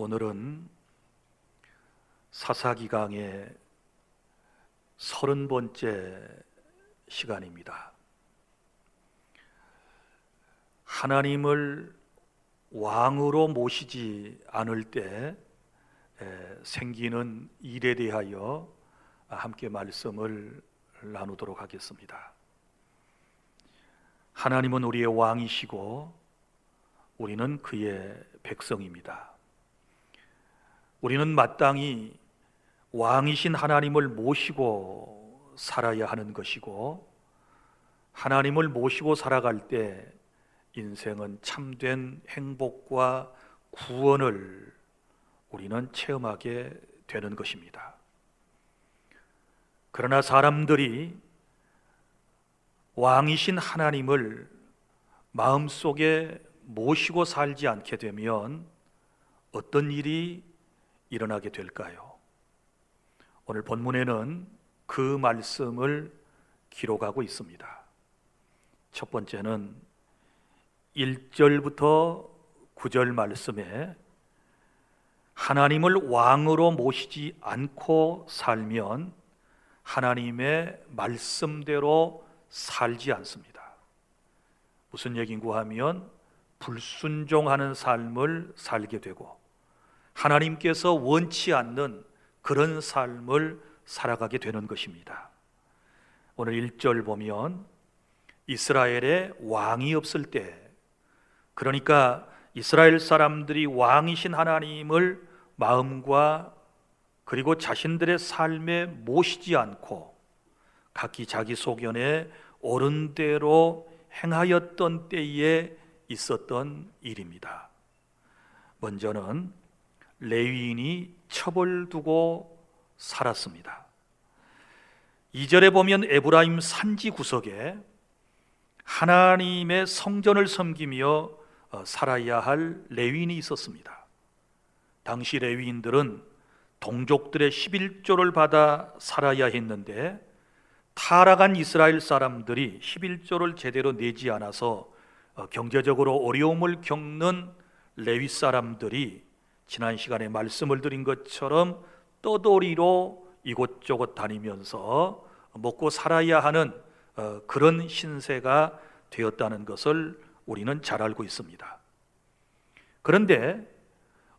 오늘은 사사기강의 30번째 시간입니다. 하나님을 왕으로 모시지 않을 때 생기는 일에 대하여 함께 말씀을 나누도록 하겠습니다. 하나님은 우리의 왕이시고 우리는 그의 백성입니다. 우리는 마땅히 왕이신 하나님을 모시고 살아야 하는 것이고, 하나님을 모시고 살아갈 때 인생은 참된 행복과 구원을 우리는 체험하게 되는 것입니다. 그러나 사람들이 왕이신 하나님을 마음속에 모시고 살지 않게 되면 어떤 일이 일어나게 될까요? 오늘 본문에는 그 말씀을 기록하고 있습니다. 첫 번째는 1절부터 9절 말씀에 하나님을 왕으로 모시지 않고 살면 하나님의 말씀대로 살지 않습니다. 무슨 얘기인가 하면 불순종하는 삶을 살게 되고 하나님께서 원치 않는 그런 삶을 살아가게 되는 것입니다. 오늘 1절 보면 이스라엘에 왕이 없을 때, 그러니까 이스라엘 사람들이 왕이신 하나님을 마음과 그리고 자신들의 삶에 모시지 않고 각기 자기 소견에 옳은 대로 행하였던 때에 있었던 일입니다. 먼저는 레위인이 첩을 두고 살았습니다. 2절에 보면 에브라임 산지 구석에 하나님의 성전을 섬기며 살아야 할 레위인이 있었습니다. 당시 레위인들은 동족들의 11조를 받아 살아야 했는데 타락한 이스라엘 사람들이 11조를 제대로 내지 않아서 경제적으로 어려움을 겪는 레위 사람들이 지난 시간에 말씀을 드린 것처럼 떠돌이로 이곳저곳 다니면서 먹고 살아야 하는 그런 신세가 되었다는 것을 우리는 잘 알고 있습니다. 그런데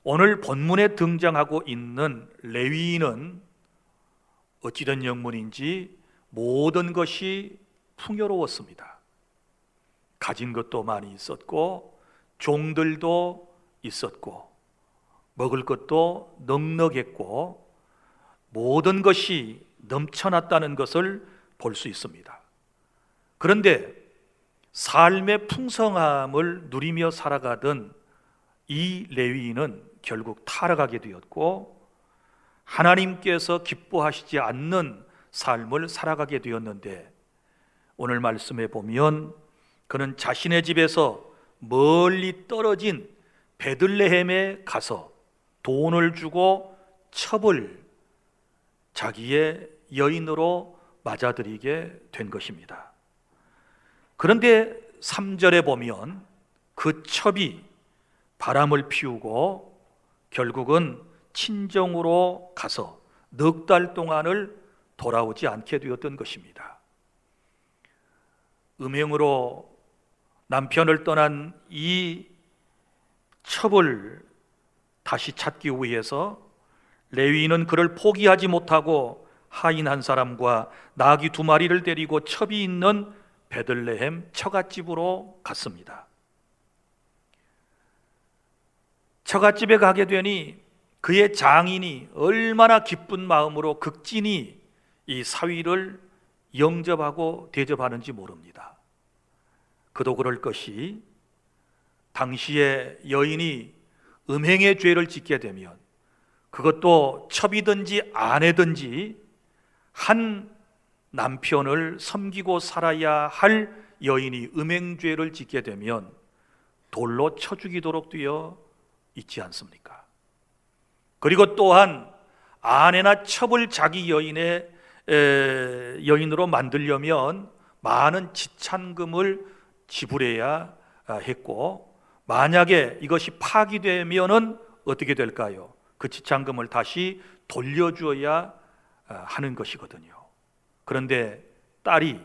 오늘 본문에 등장하고 있는 레위인은 어찌된 영문인지 모든 것이 풍요로웠습니다. 가진 것도 많이 있었고 종들도 있었고 먹을 것도 넉넉했고 모든 것이 넘쳐났다는 것을 볼 수 있습니다. 그런데 삶의 풍성함을 누리며 살아가던 이 레위인은 결국 타락하게 되었고 하나님께서 기뻐하시지 않는 삶을 살아가게 되었는데, 오늘 말씀에 보면 그는 자신의 집에서 멀리 떨어진 베들레헴에 가서 돈을 주고 첩을 자기의 여인으로 맞아들이게 된 것입니다. 그런데 3절에 보면 그 첩이 바람을 피우고 결국은 친정으로 가서 넉 달 동안을 돌아오지 않게 되었던 것입니다. 음행으로 남편을 떠난 이 첩을 다시 찾기 위해서 레위인은 그를 포기하지 못하고 하인 한 사람과 나귀 2마리를 데리고 첩이 있는 베들레헴 처갓집으로 갔습니다. 처갓집에 가게 되니 그의 장인이 얼마나 기쁜 마음으로 극진히 이 사위를 영접하고 대접하는지 모릅니다. 그도 그럴 것이 당시에 여인이 음행의 죄를 짓게 되면 그것도 첩이든지 아내든지 한 남편을 섬기고 살아야 할 여인이 음행죄를 짓게 되면 돌로 쳐 죽이도록 되어 있지 않습니까? 그리고 또한 아내나 첩을 자기 여인으로 만들려면 많은 지참금을 지불해야 했고, 만약에 이것이 파기되면은 어떻게 될까요? 그 지참금을 다시 돌려주어야 하는 것이거든요. 그런데 딸이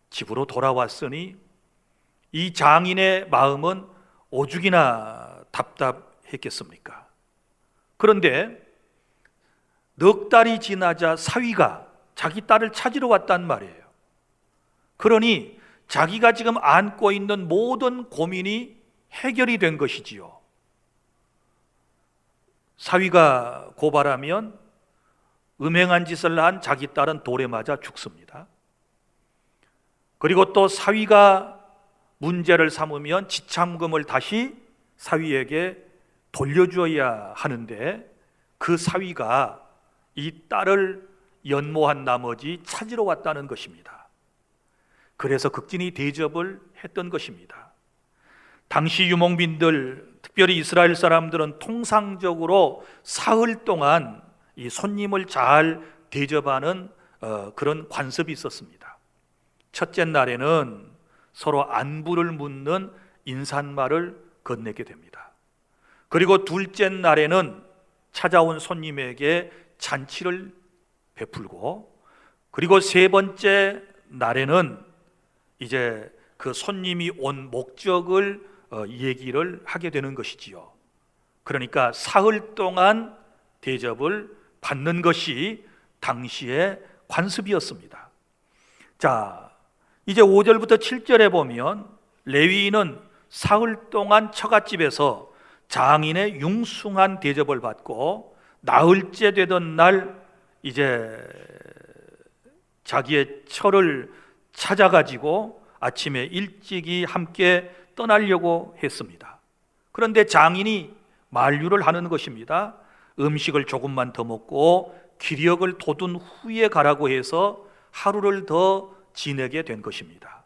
집으로 돌아왔으니 이 장인의 마음은 오죽이나 답답했겠습니까? 그런데 넉 달이 지나자 사위가 자기 딸을 찾으러 왔단 말이에요. 그러니 자기가 지금 안고 있는 모든 고민이 해결이 된 것이지요. 사위가 고발하면 음행한 짓을 한 자기 딸은 돌에 맞아 죽습니다. 그리고 또 사위가 문제를 삼으면 지참금을 다시 사위에게 돌려주어야 하는데 그 사위가 이 딸을 연모한 나머지 찾으러 왔다는 것입니다. 그래서 극진히 대접을 했던 것입니다. 당시 유목민들, 특별히 이스라엘 사람들은 통상적으로 사흘 동안 이 손님을 잘 대접하는 그런 관습이 있었습니다. 첫째 날에는 서로 안부를 묻는 인사말을 건네게 됩니다. 그리고 둘째 날에는 찾아온 손님에게 잔치를 베풀고, 그리고 세 번째 날에는 이제 그 손님이 온 목적을 얘기를 하게 되는 것이지요. 그러니까 사흘 동안 대접을 받는 것이 당시의 관습이었습니다. 자, 이제 5절부터 7절에 보면 레위인은 사흘 동안 처갓집에서 장인의 융숭한 대접을 받고 나흘째 되던 날 이제 자기의 처를 찾아가지고 아침에 일찍이 함께 떠나려고 했습니다. 그런데 장인이 만류를 하는 것입니다. 음식을 조금만 더 먹고 기력을 돋운 후에 가라고 해서 하루를 더 지내게 된 것입니다.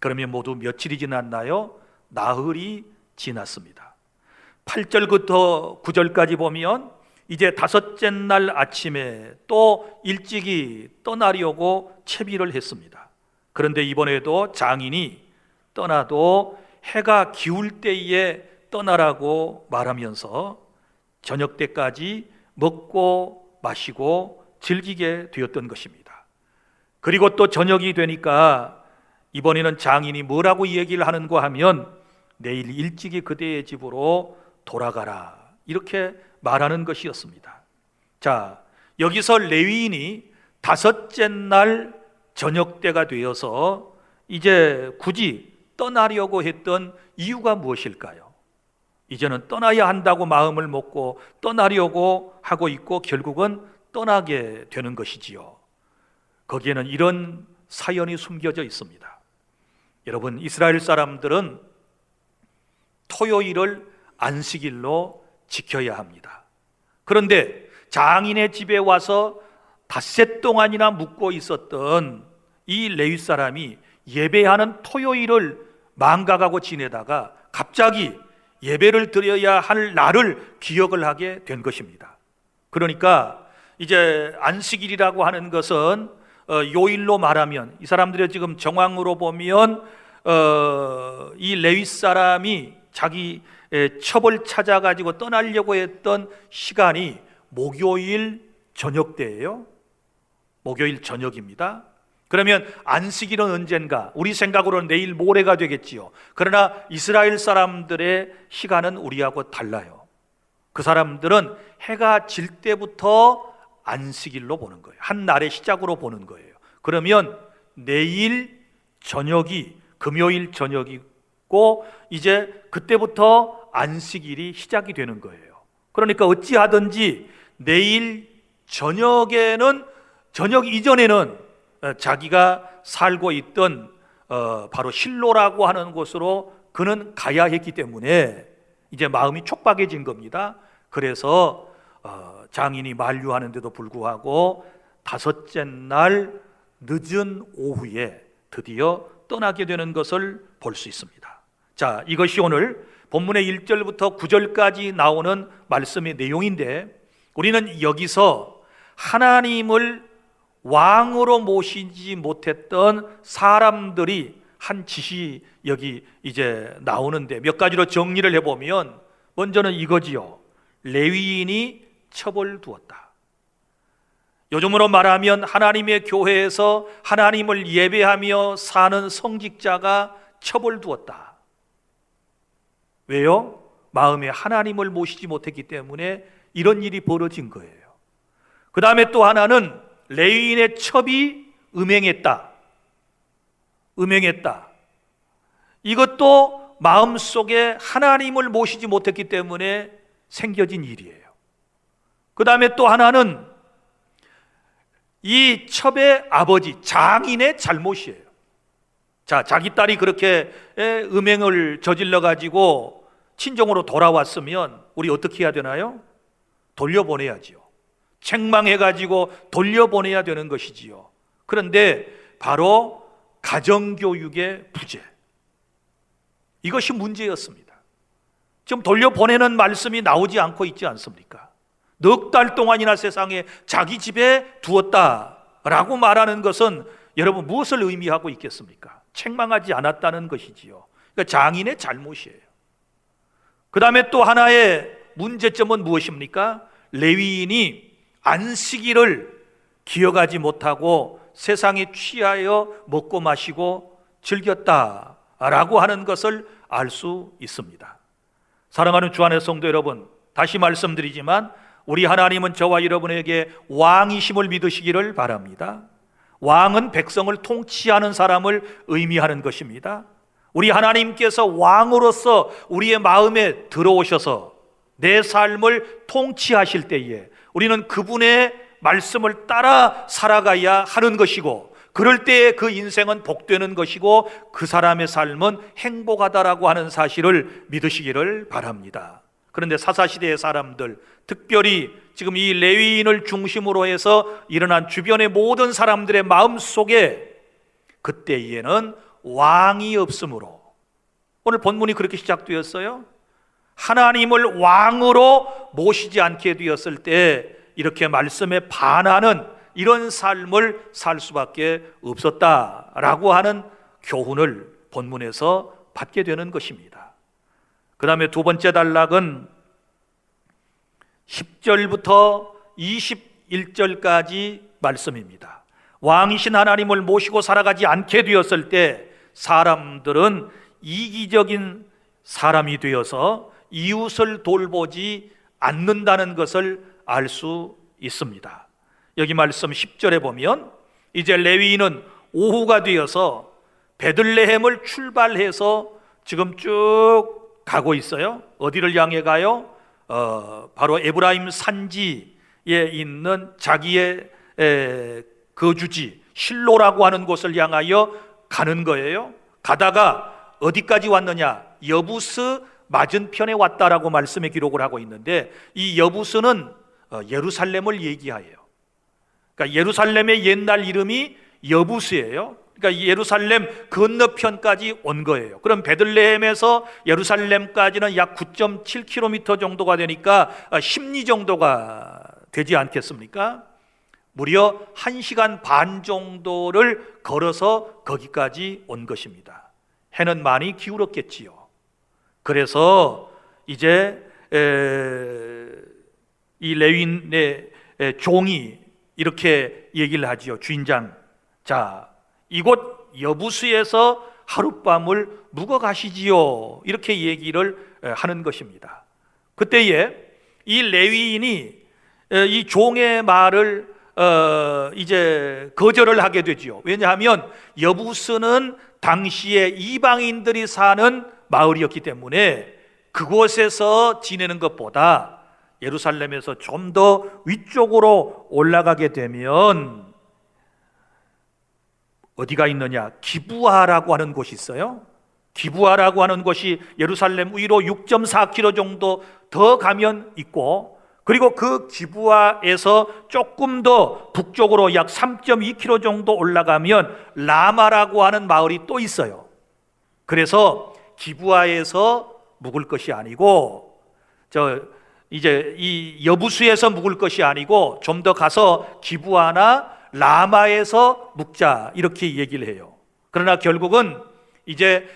그러면 모두 며칠이 지났나요? 나흘이 지났습니다. 8절부터 9절까지 보면 이제 다섯째 날 아침에 또 일찍이 떠나려고 채비를 했습니다. 그런데 이번에도 장인이 떠나도 해가 기울 때에 떠나라고 말하면서 저녁 때까지 먹고 마시고 즐기게 되었던 것입니다. 그리고 또 저녁이 되니까 이번에는 장인이 뭐라고 얘기를 하는가 하면 내일 일찍이 그대의 집으로 돌아가라, 이렇게 말하는 것이었습니다. 자, 여기서 레위인이 다섯째 날 저녁 때가 되어서 이제 굳이 떠나려고 했던 이유가 무엇일까요? 이제는 떠나야 한다고 마음을 먹고 떠나려고 하고 있고 결국은 떠나게 되는 것이지요. 거기에는 이런 사연이 숨겨져 있습니다. 여러분, 이스라엘 사람들은 토요일을 안식일로 지켜야 합니다. 그런데 장인의 집에 와서 닷새 동안이나 묵고 있었던 이 레위 사람이 예배하는 토요일을 망각하고 지내다가 갑자기 예배를 드려야 할 날을 기억을 하게 된 것입니다. 그러니까 이제 안식일이라고 하는 것은 요일로 말하면 이 사람들의 지금 정황으로 보면 이 레위 사람이 자기 첩을 찾아가지고 떠나려고 했던 시간이 목요일 저녁 때예요. 목요일 저녁입니다. 그러면 안식일은 언젠가? 우리 생각으로는 내일 모레가 되겠지요. 그러나 이스라엘 사람들의 시간은 우리하고 달라요. 그 사람들은 해가 질 때부터 안식일로 보는 거예요. 한 날의 시작으로 보는 거예요. 그러면 내일 저녁이 금요일 저녁이고 이제 그때부터 안식일이 시작이 되는 거예요. 그러니까 어찌하든지 내일 저녁에는, 저녁 이전에는 자기가 살고 있던 바로 실로라고 하는 곳으로 그는 가야 했기 때문에 이제 마음이 촉박해진 겁니다. 그래서 장인이 만류하는데도 불구하고 다섯째 날 늦은 오후에 드디어 떠나게 되는 것을 볼 수 있습니다. 자, 이것이 오늘 본문의 1절부터 9절까지 나오는 말씀의 내용인데, 우리는 여기서 하나님을 왕으로 모시지 못했던 사람들이 한 짓이 여기 이제 나오는데 몇 가지로 정리를 해보면, 먼저는 이거지요. 레위인이 처벌두었다. 요즘으로 말하면 하나님의 교회에서 하나님을 예배하며 사는 성직자가 처벌두었다. 왜요? 마음에 하나님을 모시지 못했기 때문에 이런 일이 벌어진 거예요. 그 다음에 또 하나는 레위인의 첩이 음행했다. 이것도 마음속에 하나님을 모시지 못했기 때문에 생겨진 일이에요. 그 다음에 또 하나는 이 첩의 아버지 장인의 잘못이에요. 자, 자기 딸이 그렇게 음행을 저질러 가지고 친정으로 돌아왔으면 우리 어떻게 해야 되나요? 돌려보내야지요. 책망해 가지고 돌려보내야 되는 것이지요. 그런데 바로 가정교육의 부재, 이것이 문제였습니다. 지금 돌려보내는 말씀이 나오지 않고 있지 않습니까? 넉 달 동안이나 세상에 자기 집에 두었다라고 말하는 것은 여러분 무엇을 의미하고 있겠습니까? 책망하지 않았다는 것이지요. 그러니까 장인의 잘못이에요. 그 다음에 또 하나의 문제점은 무엇입니까? 레위인이 안식일을 기억하지 못하고 세상에 취하여 먹고 마시고 즐겼다라고 하는 것을 알 수 있습니다. 사랑하는 주안의 성도 여러분, 다시 말씀드리지만 우리 하나님은 저와 여러분에게 왕이심을 믿으시기를 바랍니다. 왕은 백성을 통치하는 사람을 의미하는 것입니다. 우리 하나님께서 왕으로서 우리의 마음에 들어오셔서 내 삶을 통치하실 때에 우리는 그분의 말씀을 따라 살아가야 하는 것이고, 그럴 때에 그 인생은 복되는 것이고 그 사람의 삶은 행복하다라고 하는 사실을 믿으시기를 바랍니다. 그런데 사사시대의 사람들, 특별히 지금 이 레위인을 중심으로 해서 일어난 주변의 모든 사람들의 마음속에 그때에는 왕이 없으므로, 오늘 본문이 그렇게 시작되었어요. 하나님을 왕으로 모시지 않게 되었을 때 이렇게 말씀에 반하는 이런 삶을 살 수밖에 없었다라고 하는 교훈을 본문에서 받게 되는 것입니다. 그 다음에 두 번째 단락은 10절부터 21절까지 말씀입니다. 왕이신 하나님을 모시고 살아가지 않게 되었을 때 사람들은 이기적인 사람이 되어서 이웃을 돌보지 않는다는 것을 알 수 있습니다. 여기 말씀 10절에 보면 이제 레위인은 오후가 되어서 베들레헴을 출발해서 지금 쭉 가고 있어요. 어디를 향해 가요? 바로 에브라임 산지에 있는 자기의 거주지 실로라고 하는 곳을 향하여 가는 거예요. 가다가 어디까지 왔느냐? 여부스 맞은편에 왔다라고 말씀에 기록을 하고 있는데, 이 여부스는 예루살렘을 얘기해요. 그러니까 예루살렘의 옛날 이름이 여부스예요. 그러니까 예루살렘 건너편까지 온 거예요. 그럼 베들레헴에서 예루살렘까지는 약 9.7km 정도가 되니까 심리 정도가 되지 않겠습니까? 무려 1시간 반 정도를 걸어서 거기까지 온 것입니다. 해는 많이 기울었겠지요. 그래서 이제 이 레위인의 종이 이렇게 얘기를 하지요. 주인장, 자, 이곳 여부스에서 하룻밤을 묵어 가시지요. 이렇게 얘기를 하는 것입니다. 그때에 이 레위인이 이 종의 말을 이제 거절을 하게 되지요. 왜냐하면 여부스는 당시에 이방인들이 사는 마을이었기 때문에 그곳에서 지내는 것보다 예루살렘에서 좀 더 위쪽으로 올라가게 되면 어디가 있느냐? 기부아라고 하는 곳이 있어요. 기부아라고 하는 곳이 예루살렘 위로 6.4km 정도 더 가면 있고, 그리고 그 기부아에서 조금 더 북쪽으로 약 3.2km 정도 올라가면 라마라고 하는 마을이 또 있어요. 그래서 기부아에서 묵을 것이 아니고 이제 이 여부수에서 묵을 것이 아니고 좀 더 가서 기부아나 라마에서 묵자, 이렇게 얘기를 해요. 그러나 결국은 이제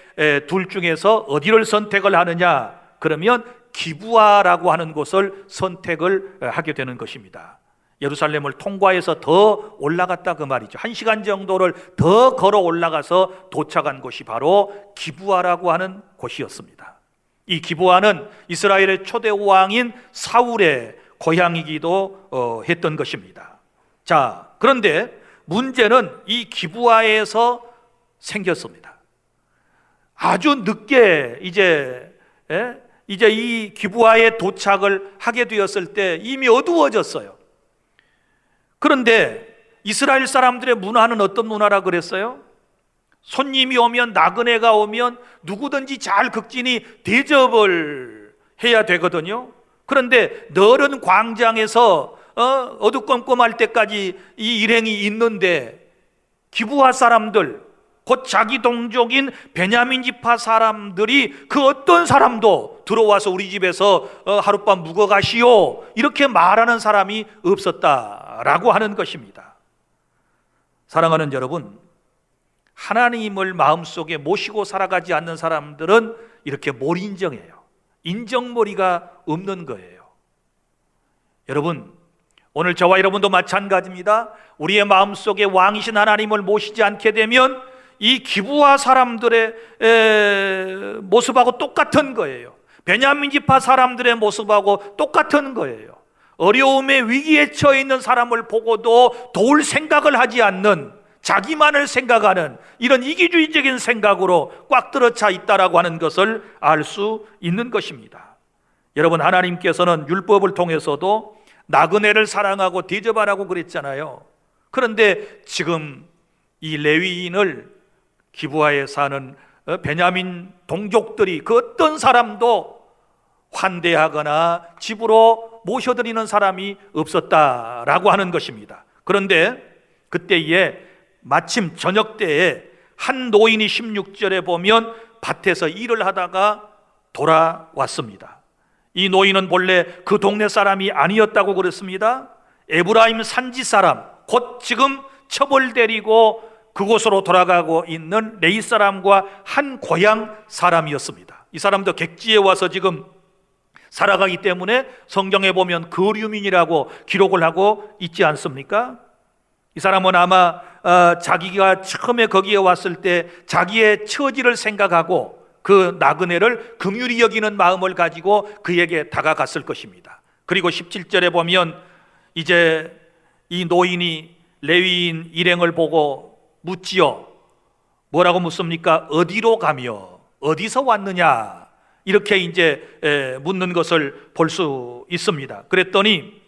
둘 중에서 어디를 선택을 하느냐? 그러면 기브아라고 하는 곳을 선택을 하게 되는 것입니다. 예루살렘을 통과해서 더 올라갔다 그 말이죠. 1시간 정도를 더 걸어 올라가서 도착한 곳이 바로 기브아라고 하는 곳이었습니다. 이 기브아는 이스라엘의 초대 왕인 사울의 고향이기도 했던 것입니다. 자, 그런데 문제는 이 기브아에서 생겼습니다. 아주 늦게 이제 이 기브아에 도착을 하게 되었을 때 이미 어두워졌어요. 그런데 이스라엘 사람들의 문화는 어떤 문화라 그랬어요? 손님이 오면, 나그네가 오면 누구든지 잘 극진히 대접을 해야 되거든요. 그런데 너른 광장에서 어두컴컴할 때까지 이 일행이 있는데 기브아 사람들, 곧 자기 동족인 베냐민 지파 사람들이 그 어떤 사람도 들어와서 우리 집에서 하룻밤 묵어 가시오 이렇게 말하는 사람이 없었다라고 하는 것입니다. 사랑하는 여러분, 하나님을 마음속에 모시고 살아가지 않는 사람들은 이렇게 몰인정해요. 인정머리가 없는 거예요. 여러분, 오늘 저와 여러분도 마찬가지입니다. 우리의 마음속에 왕이신 하나님을 모시지 않게 되면 이 기브아 사람들의 모습하고 똑같은 거예요. 베냐민 지파 사람들의 모습하고 똑같은 거예요. 어려움의 위기에 처해 있는 사람을 보고도 도울 생각을 하지 않는, 자기만을 생각하는 이런 이기주의적인 생각으로 꽉 들어차 있다라고 하는 것을 알 수 있는 것입니다. 여러분, 하나님께서는 율법을 통해서도 나그네를 사랑하고 대접하라고 그랬잖아요. 그런데 지금 이 레위인을 기브아에 사는 베냐민 동족들이 그 어떤 사람도 환대하거나 집으로 모셔드리는 사람이 없었다라고 하는 것입니다. 그런데 그때에 마침 저녁 때에 한 노인이 16절에 보면 밭에서 일을 하다가 돌아왔습니다. 이 노인은 본래 그 동네 사람이 아니었다고 그랬습니다. 에브라임 산지 사람, 곧 지금 첩을 데리고 그곳으로 돌아가고 있는 레위 사람과 한 고향 사람이었습니다. 이 사람도 객지에 와서 지금 살아가기 때문에 성경에 보면 거류민이라고 기록을 하고 있지 않습니까? 이 사람은 아마 자기가 처음에 거기에 왔을 때 자기의 처지를 생각하고 그 나그네를 긍휼히 여기는 마음을 가지고 그에게 다가갔을 것입니다. 그리고 17절에 보면 이제 이 노인이 레위인 일행을 보고 묻지요. 뭐라고 묻습니까? 어디로 가며 어디서 왔느냐, 이렇게 이제 묻는 것을 볼 수 있습니다. 그랬더니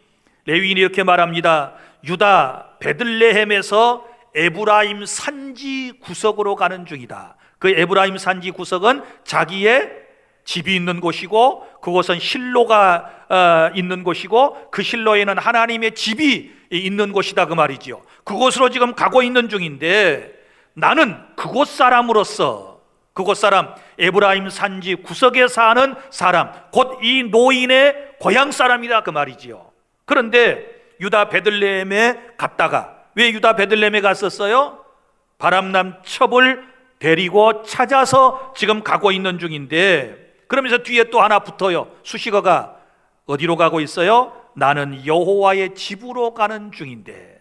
레위인이 이렇게 말합니다. 유다 베들레헴에서 에브라임 산지 구석으로 가는 중이다. 그 에브라임 산지 구석은 자기의 집이 있는 곳이고 그곳은 실로가 있는 곳이고 그 실로에는 하나님의 집이 있는 곳이다 그 말이지요. 그곳으로 지금 가고 있는 중인데 나는 그곳 사람으로서, 그곳 사람, 에브라임 산지 구석에 사는 사람, 곧 이 노인의 고향 사람이다 그 말이지요. 그런데 유다 베들레헴에 갔다가, 왜 유다 베들레헴에 갔었어요? 바람남 첩을 데리고 찾아서 지금 가고 있는 중인데, 그러면서 뒤에 또 하나 붙어요. 수식어가 어디로 가고 있어요? 나는 여호와의 집으로 가는 중인데.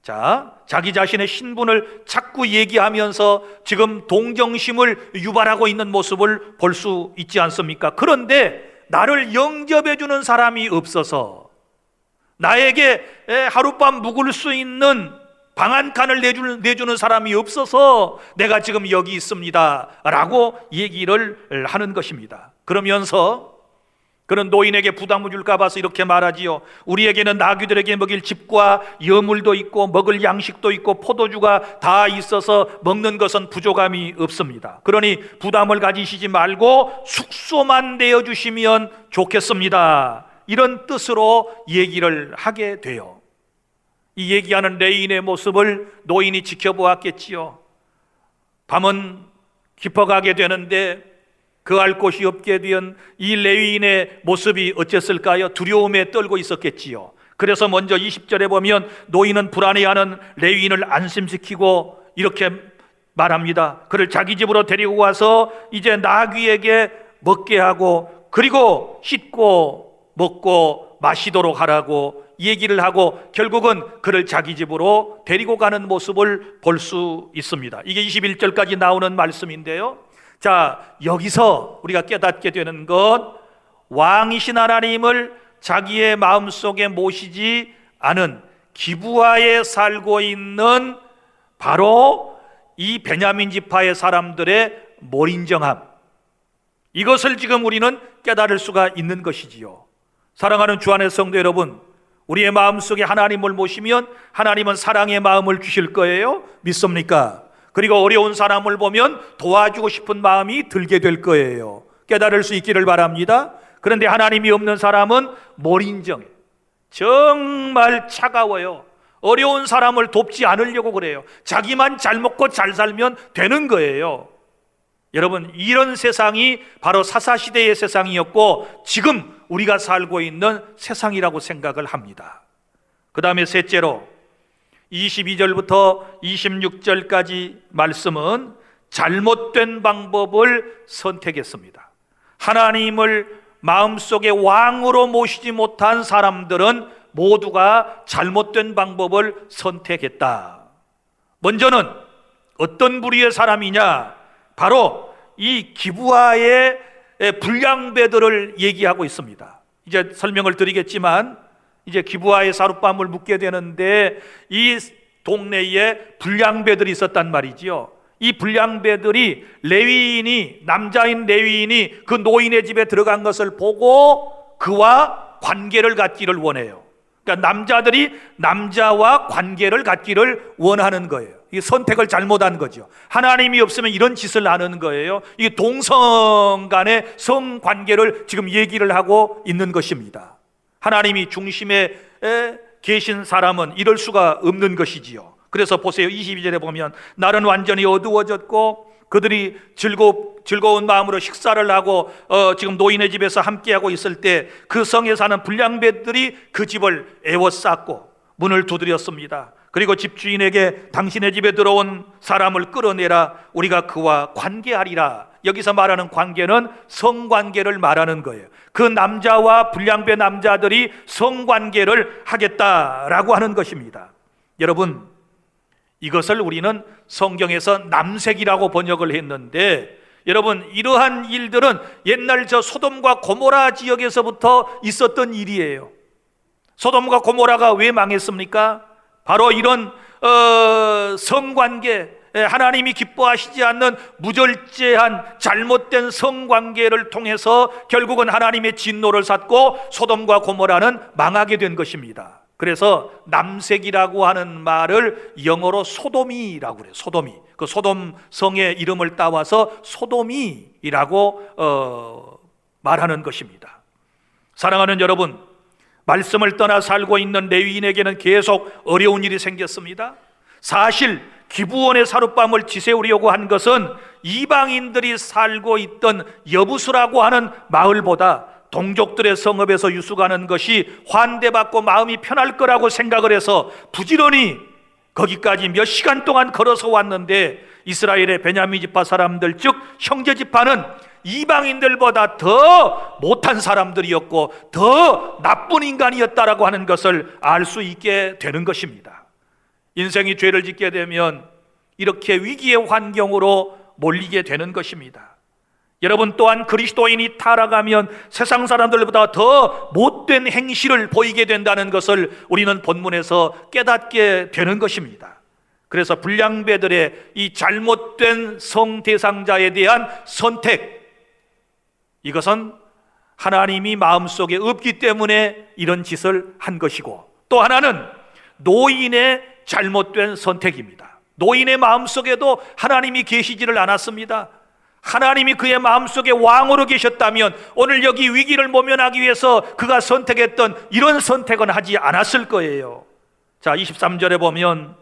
자, 자기 자신의 신분을 자꾸 얘기하면서 지금 동정심을 유발하고 있는 모습을 볼 수 있지 않습니까? 그런데 나를 영접해 주는 사람이 없어서, 나에게 하룻밤 묵을 수 있는 방 한 칸을 내주는 사람이 없어서 내가 지금 여기 있습니다 라고 얘기를 하는 것입니다. 그러면서 그런 노인에게 부담을 줄까 봐서 이렇게 말하지요. 우리에게는 나귀들에게 먹일 집과 여물도 있고 먹을 양식도 있고 포도주가 다 있어서 먹는 것은 부족함이 없습니다. 그러니 부담을 가지시지 말고 숙소만 내어주시면 좋겠습니다. 이런 뜻으로 얘기를 하게 돼요. 이 얘기하는 레위인의 모습을 노인이 지켜보았겠지요. 밤은 깊어가게 되는데 그 알 곳이 없게 된 이 레위인의 모습이 어땠을까요? 두려움에 떨고 있었겠지요. 그래서 먼저 20절에 보면 노인은 불안해하는 레위인을 안심시키고 이렇게 말합니다. 그를 자기 집으로 데리고 와서 이제 나귀에게 먹게 하고 그리고 씻고 먹고 마시도록 하라고 얘기를 하고 결국은 그를 자기 집으로 데리고 가는 모습을 볼 수 있습니다. 이게 21절까지 나오는 말씀인데요. 자, 여기서 우리가 깨닫게 되는 것, 왕이신 하나님을 자기의 마음속에 모시지 않은 기브아에 살고 있는 바로 이 베냐민 지파의 사람들의 몰인정함, 이것을 지금 우리는 깨달을 수가 있는 것이지요. 사랑하는 주 안의 성도 여러분, 우리의 마음속에 하나님을 모시면 하나님은 사랑의 마음을 주실 거예요. 믿습니까? 그리고 어려운 사람을 보면 도와주고 싶은 마음이 들게 될 거예요. 깨달을 수 있기를 바랍니다. 그런데 하나님이 없는 사람은 몰인정해, 정말 차가워요. 어려운 사람을 돕지 않으려고 그래요. 자기만 잘 먹고 잘 살면 되는 거예요. 여러분, 이런 세상이 바로 사사시대의 세상이었고 지금 우리가 살고 있는 세상이라고 생각을 합니다. 그 다음에 셋째로 22절부터 26절까지 말씀은 잘못된 방법을 선택했습니다. 하나님을 마음속에 왕으로 모시지 못한 사람들은 모두가 잘못된 방법을 선택했다. 먼저는 어떤 부류의 사람이냐? 바로 이 기브아의 불량배들을 얘기하고 있습니다. 이제 설명을 드리겠지만 이제 기브아의 사룻밤을 묵게 되는데 이 동네에 불량배들이 있었단 말이지요. 이 불량배들이 레위인이, 남자인 레위인이 그 노인의 집에 들어간 것을 보고 그와 관계를 갖기를 원해요. 그러니까 남자들이 남자와 관계를 갖기를 원하는 거예요. 이 선택을 잘못한 거죠. 하나님이 없으면 이런 짓을 하는 거예요. 이게 동성 간의 성관계를 지금 얘기를 하고 있는 것입니다. 하나님이 중심에 계신 사람은 이럴 수가 없는 것이지요. 그래서 보세요. 22절에 보면 날은 완전히 어두워졌고 그들이 즐거운 마음으로 식사를 하고 지금 노인의 집에서 함께하고 있을 때 그 성에 사는 불량배들이 그 집을 에워쌌고 문을 두드렸습니다. 그리고 집주인에게 당신의 집에 들어온 사람을 끌어내라, 우리가 그와 관계하리라. 여기서 말하는 관계는 성관계를 말하는 거예요. 그 남자와 불량배 남자들이 성관계를 하겠다라고 하는 것입니다. 여러분, 이것을 우리는 성경에서 남색이라고 번역을 했는데, 여러분, 이러한 일들은 옛날 저 소돔과 고모라 지역에서부터 있었던 일이에요. 소돔과 고모라가 왜 망했습니까? 바로 이런 성관계, 하나님이 기뻐하시지 않는 무절제한 잘못된 성관계를 통해서 결국은 하나님의 진노를 샀고 소돔과 고모라는 망하게 된 것입니다. 그래서 남색이라고 하는 말을 영어로 소돔이라고 그래요. 소돔이. 그 소돔 성의 이름을 따와서 소돔이라고 말하는 것입니다. 사랑하는 여러분, 말씀을 떠나 살고 있는 레위인에게는 계속 어려운 일이 생겼습니다. 사실 기브온의 사룻밤을 지새우려고 한 것은 이방인들이 살고 있던 여부수라고 하는 마을보다 동족들의 성읍에서 유숙하는 것이 환대받고 마음이 편할 거라고 생각을 해서 부지런히 거기까지 몇 시간 동안 걸어서 왔는데, 이스라엘의 베냐민 지파 사람들 즉 형제 지파는 이방인들보다 더 못한 사람들이었고 더 나쁜 인간이었다라고 하는 것을 알 수 있게 되는 것입니다. 인생이 죄를 짓게 되면 이렇게 위기의 환경으로 몰리게 되는 것입니다. 여러분, 또한 그리스도인이 타락하면 세상 사람들보다 더 못된 행실을 보이게 된다는 것을 우리는 본문에서 깨닫게 되는 것입니다. 그래서 불량배들의 이 잘못된 성 대상자에 대한 선택, 이것은 하나님이 마음속에 없기 때문에 이런 짓을 한 것이고, 또 하나는 노인의 잘못된 선택입니다. 노인의 마음속에도 하나님이 계시지를 않았습니다. 하나님이 그의 마음속에 왕으로 계셨다면 오늘 여기 위기를 모면하기 위해서 그가 선택했던 이런 선택은 하지 않았을 거예요. 자, 23절에 보면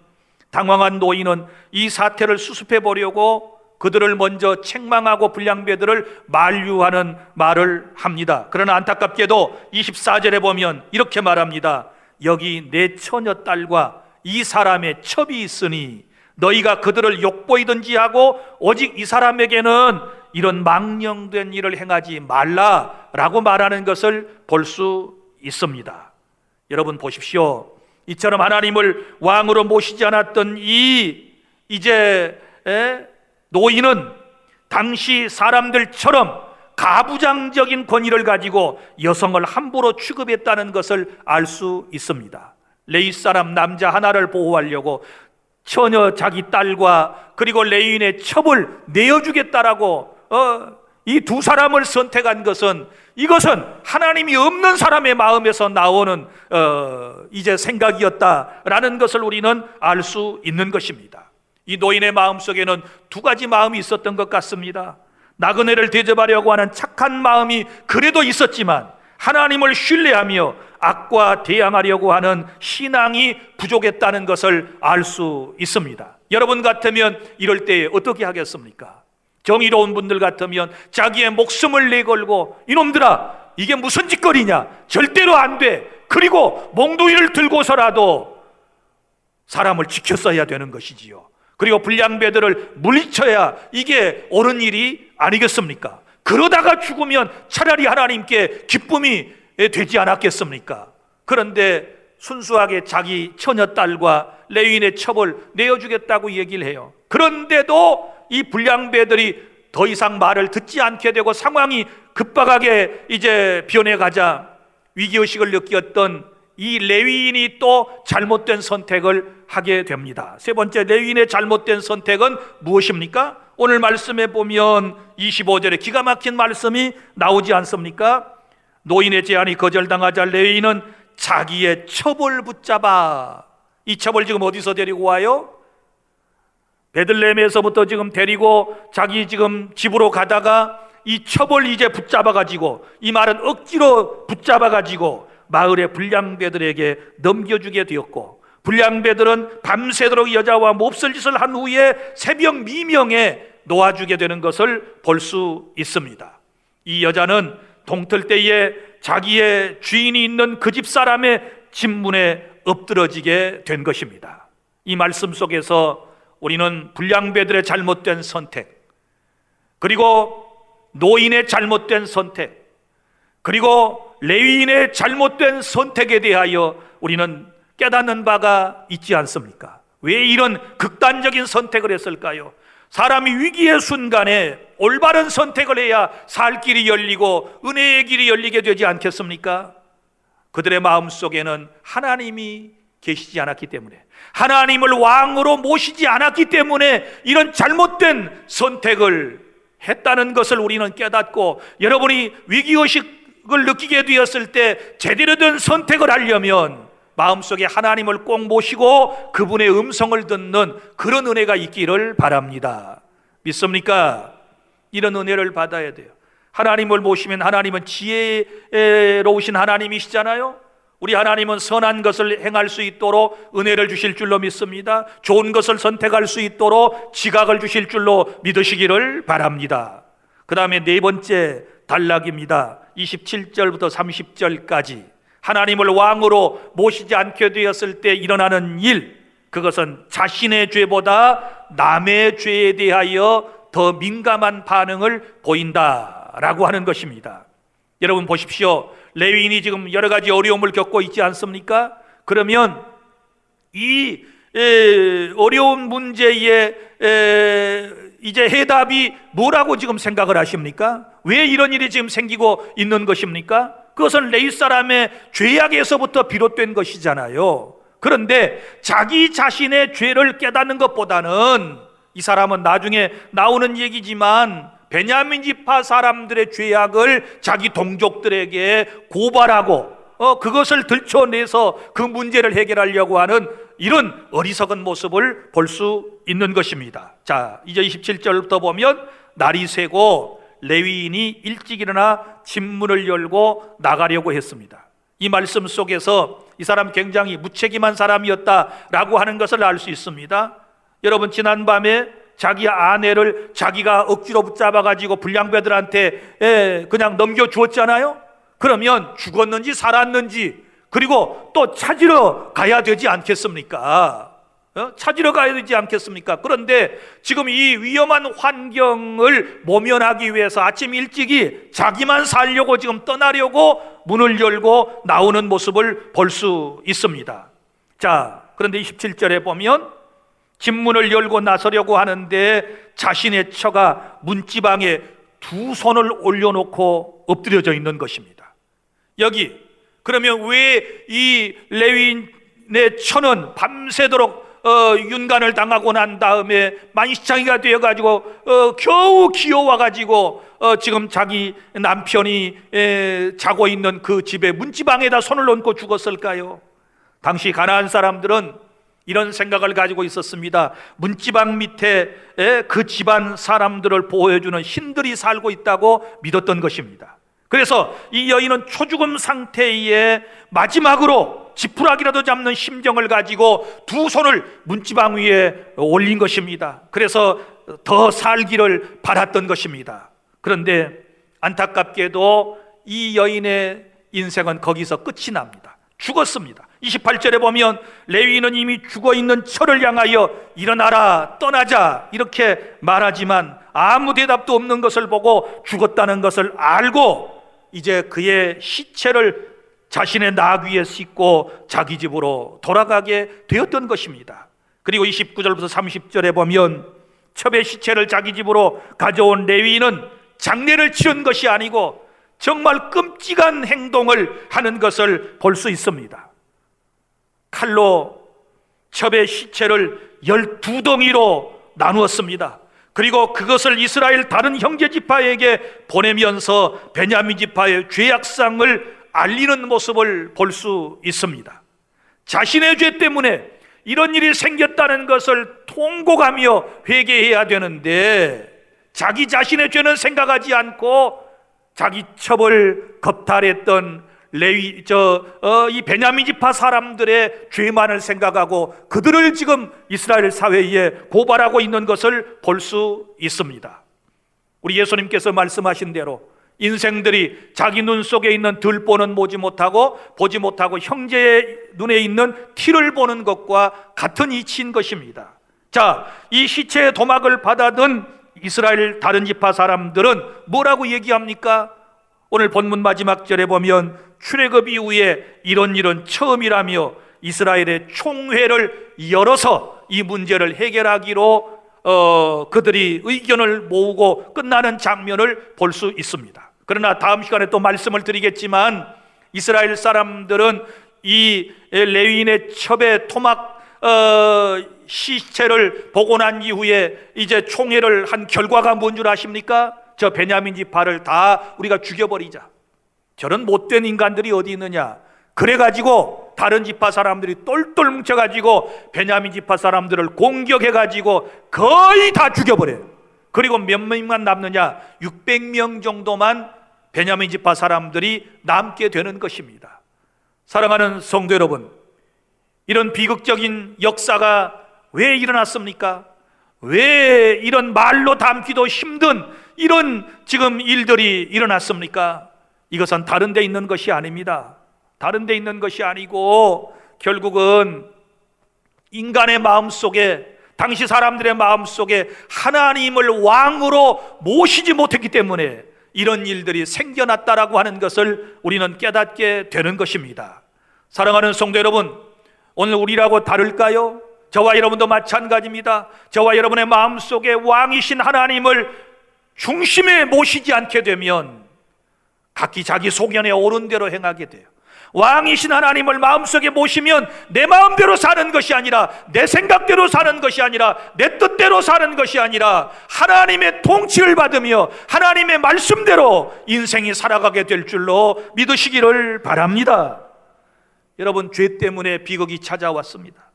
당황한 노인은 이 사태를 수습해 보려고 그들을 먼저 책망하고 불량배들을 만류하는 말을 합니다. 그러나 안타깝게도 24절에 보면 이렇게 말합니다. 여기 내 처녀딸과 이 사람의 첩이 있으니 너희가 그들을 욕보이든지 하고 오직 이 사람에게는 이런 망령된 일을 행하지 말라라고 말하는 것을 볼 수 있습니다. 여러분 보십시오. 이처럼 하나님을 왕으로 모시지 않았던 이제 노인은 당시 사람들처럼 가부장적인 권위를 가지고 여성을 함부로 취급했다는 것을 알 수 있습니다. 레위 사람 남자 하나를 보호하려고 처녀 자기 딸과 그리고 레위인의 첩을 내어주겠다라고 이 두 사람을 선택한 것은, 이것은 하나님이 없는 사람의 마음에서 나오는 이제 생각이었다라는 것을 우리는 알 수 있는 것입니다. 이 노인의 마음속에는 두 가지 마음이 있었던 것 같습니다. 나그네를 대접하려고 하는 착한 마음이 그래도 있었지만 하나님을 신뢰하며 악과 대항하려고 하는 신앙이 부족했다는 것을 알 수 있습니다. 여러분 같으면 이럴 때 어떻게 하겠습니까? 정의로운 분들 같으면 자기의 목숨을 내걸고 이놈들아 이게 무슨 짓거리냐, 절대로 안 돼, 그리고 몽둥이를 들고서라도 사람을 지켰어야 되는 것이지요. 그리고 불량배들을 물리쳐야 이게 옳은 일이 아니겠습니까? 그러다가 죽으면 차라리 하나님께 기쁨이 되지 않았겠습니까? 그런데 순수하게 자기 처녀딸과 레위인의 첩을 내어주겠다고 얘기를 해요. 그런데도 이 불량배들이 더 이상 말을 듣지 않게 되고 상황이 급박하게 이제 변해가자 위기의식을 느꼈던 이 레위인이 또 잘못된 선택을 하게 됩니다. 세 번째, 레위인의 잘못된 선택은 무엇입니까? 오늘 말씀에 보면 25절에 기가 막힌 말씀이 나오지 않습니까? 노인의 제안이 거절당하자 레위인은 자기의 첩을 붙잡아, 이 첩을 지금 어디서 데리고 와요? 베들레헴에서부터 지금 데리고 자기 지금 집으로 가다가 이 첩을 이제 붙잡아가지고, 이 말은 억지로 붙잡아가지고 마을의 불량배들에게 넘겨주게 되었고, 불량배들은 밤새도록 여자와 몹쓸 짓을 한 후에 새벽 미명에 놓아주게 되는 것을 볼 수 있습니다. 이 여자는 동틀 때에 자기의 주인이 있는 그 집 사람의 집문에 엎드러지게 된 것입니다. 이 말씀 속에서 우리는 불량배들의 잘못된 선택, 그리고 노인의 잘못된 선택, 그리고 레위인의 잘못된 선택에 대하여 우리는 깨닫는 바가 있지 않습니까? 왜 이런 극단적인 선택을 했을까요? 사람이 위기의 순간에 올바른 선택을 해야 살 길이 열리고 은혜의 길이 열리게 되지 않겠습니까? 그들의 마음속에는 하나님이 계시지 않았기 때문에, 하나님을 왕으로 모시지 않았기 때문에 이런 잘못된 선택을 했다는 것을 우리는 깨닫고, 여러분이 위기의식을 느끼게 되었을 때 제대로 된 선택을 하려면 마음속에 하나님을 꼭 모시고 그분의 음성을 듣는 그런 은혜가 있기를 바랍니다. 믿습니까? 이런 은혜를 받아야 돼요. 하나님을 모시면 하나님은 지혜로우신 하나님이시잖아요. 우리 하나님은 선한 것을 행할 수 있도록 은혜를 주실 줄로 믿습니다. 좋은 것을 선택할 수 있도록 지각을 주실 줄로 믿으시기를 바랍니다. 그 다음에 네 번째 단락입니다. 27절부터 30절까지 하나님을 왕으로 모시지 않게 되었을 때 일어나는 일, 그것은 자신의 죄보다 남의 죄에 대하여 더 민감한 반응을 보인다라고 하는 것입니다. 여러분 보십시오. 레위인이 지금 여러 가지 어려움을 겪고 있지 않습니까? 그러면 이 어려운 문제에 이제 해답이 뭐라고 지금 생각을 하십니까? 왜 이런 일이 지금 생기고 있는 것입니까? 그것은 레위 사람의 죄악에서부터 비롯된 것이잖아요. 그런데 자기 자신의 죄를 깨닫는 것보다는, 이 사람은 나중에 나오는 얘기지만 베냐민 지파 사람들의 죄악을 자기 동족들에게 고발하고 그것을 들춰내서 그 문제를 해결하려고 하는 이런 어리석은 모습을 볼 수 있는 것입니다. 자, 이제 27절부터 보면 날이 새고 레위인이 일찍 일어나 집문을 열고 나가려고 했습니다. 이 말씀 속에서 이 사람 굉장히 무책임한 사람이었다라고 하는 것을 알 수 있습니다. 여러분, 지난밤에 자기 아내를 자기가 억지로 붙잡아가지고 불량배들한테 그냥 넘겨주었잖아요. 그러면 죽었는지 살았는지, 그리고 또 찾으러 가야 되지 않겠습니까? 찾으러 가야 되지 않겠습니까? 그런데 지금 이 위험한 환경을 모면하기 위해서 아침 일찍이 자기만 살려고 지금 떠나려고 문을 열고 나오는 모습을 볼 수 있습니다. 자, 그런데 27절에 보면 집문을 열고 나서려고 하는데 자신의 처가 문지방에 두 손을 올려놓고 엎드려져 있는 것입니다. 여기 그러면 왜 이 레위인의 처는 밤새도록 윤간을 당하고 난 다음에 만시창이가 되어가지고 겨우 기어와가지고 지금 자기 남편이 자고 있는 그 집에 문지방에다 손을 얹고 죽었을까요? 당시 가나안 사람들은 이런 생각을 가지고 있었습니다. 문지방 밑에 그 집안 사람들을 보호해주는 신들이 살고 있다고 믿었던 것입니다. 그래서 이 여인은 초죽음 상태에 마지막으로 지푸라기라도 잡는 심정을 가지고 두 손을 문지방 위에 올린 것입니다. 그래서 더 살기를 바랐던 것입니다. 그런데 안타깝게도 이 여인의 인생은 거기서 끝이 납니다. 죽었습니다. 28절에 보면 레위인은 이미 죽어있는 처를 향하여 일어나라 떠나자 이렇게 말하지만 아무 대답도 없는 것을 보고 죽었다는 것을 알고 이제 그의 시체를 자신의 나귀에 싣고 자기 집으로 돌아가게 되었던 것입니다. 그리고 29절부터 30절에 보면 첩의 시체를 자기 집으로 가져온 레위인은 장례를 치른 것이 아니고 정말 끔찍한 행동을 하는 것을 볼 수 있습니다. 칼로 첩의 시체를 12덩이로 나누었습니다. 그리고 그것을 이스라엘 다른 형제 지파에게 보내면서 베냐민 지파의 죄악상을 알리는 모습을 볼 수 있습니다. 자신의 죄 때문에 이런 일이 생겼다는 것을 통곡하며 회개해야 되는데 자기 자신의 죄는 생각하지 않고 자기 첩을 겁탈했던 이 베냐민 지파 사람들의 죄만을 생각하고 그들을 지금 이스라엘 사회에 고발하고 있는 것을 볼 수 있습니다. 우리 예수님께서 말씀하신 대로 인생들이 자기 눈 속에 있는 들보는 보지 못하고 형제의 눈에 있는 티를 보는 것과 같은 이치인 것입니다. 자, 이 시체의 도막을 받아든 이스라엘 다른 지파 사람들은 뭐라고 얘기합니까? 오늘 본문 마지막 절에 보면 출애굽 이후에 이런 일은 처음이라며 이스라엘의 총회를 열어서 이 문제를 해결하기로 그들이 의견을 모으고 끝나는 장면을 볼 수 있습니다. 그러나 다음 시간에 또 말씀을 드리겠지만 이스라엘 사람들은 이 레위인의 첩의 토막 시체를 보고 난 이후에 이제 총회를 한 결과가 뭔 줄 아십니까? 저 베냐민 지파를 다 우리가 죽여버리자. 저런 못된 인간들이 어디 있느냐. 그래가지고 다른 지파 사람들이 똘똘 뭉쳐가지고 베냐민 지파 사람들을 공격해가지고 거의 다 죽여버려요. 그리고 몇 명만 남느냐? 600명 정도만 베냐민 지파 사람들이 남게 되는 것입니다. 사랑하는 성도 여러분, 이런 비극적인 역사가 왜 일어났습니까? 왜 이런 말로 담기도 힘든 이런 지금 일들이 일어났습니까? 이것은 다른 데 있는 것이 아닙니다. 다른 데 있는 것이 아니고 결국은 인간의 마음속에, 당시 사람들의 마음속에 하나님을 왕으로 모시지 못했기 때문에 이런 일들이 생겨났다라고 하는 것을 우리는 깨닫게 되는 것입니다. 사랑하는 성도 여러분, 오늘 우리라고 다를까요? 저와 여러분도 마찬가지입니다. 저와 여러분의 마음속에 왕이신 하나님을 중심에 모시지 않게 되면 각기 자기 소견에 옳은 대로 행하게 돼요. 왕이신 하나님을 마음속에 모시면 내 마음대로 사는 것이 아니라, 내 생각대로 사는 것이 아니라, 내 뜻대로 사는 것이 아니라 하나님의 통치를 받으며 하나님의 말씀대로 인생이 살아가게 될 줄로 믿으시기를 바랍니다. 여러분, 죄 때문에 비극이 찾아왔습니다.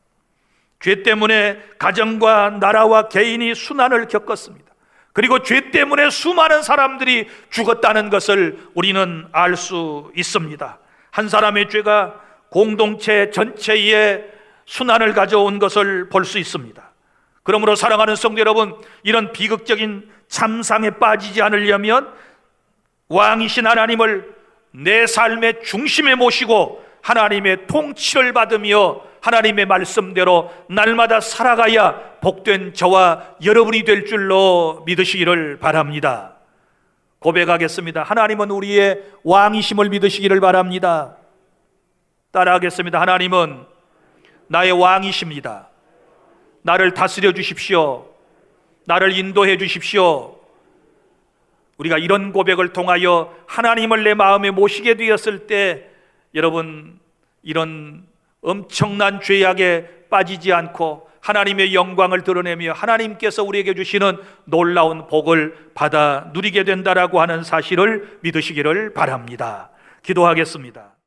죄 때문에 가정과 나라와 개인이 순환을 겪었습니다. 그리고 죄 때문에 수많은 사람들이 죽었다는 것을 우리는 알 수 있습니다. 한 사람의 죄가 공동체 전체에 순환을 가져온 것을 볼 수 있습니다. 그러므로 사랑하는 성도 여러분, 이런 비극적인 참상에 빠지지 않으려면 왕이신 하나님을 내 삶의 중심에 모시고 하나님의 통치를 받으며 하나님의 말씀대로 날마다 살아가야 복된 저와 여러분이 될 줄로 믿으시기를 바랍니다. 고백하겠습니다. 하나님은 우리의 왕이심을 믿으시기를 바랍니다. 따라하겠습니다. 하나님은 나의 왕이십니다. 나를 다스려 주십시오. 나를 인도해 주십시오. 우리가 이런 고백을 통하여 하나님을 내 마음에 모시게 되었을 때 여러분, 이런 엄청난 죄악에 빠지지 않고 하나님의 영광을 드러내며 하나님께서 우리에게 주시는 놀라운 복을 받아 누리게 된다라고 하는 사실을 믿으시기를 바랍니다. 기도하겠습니다.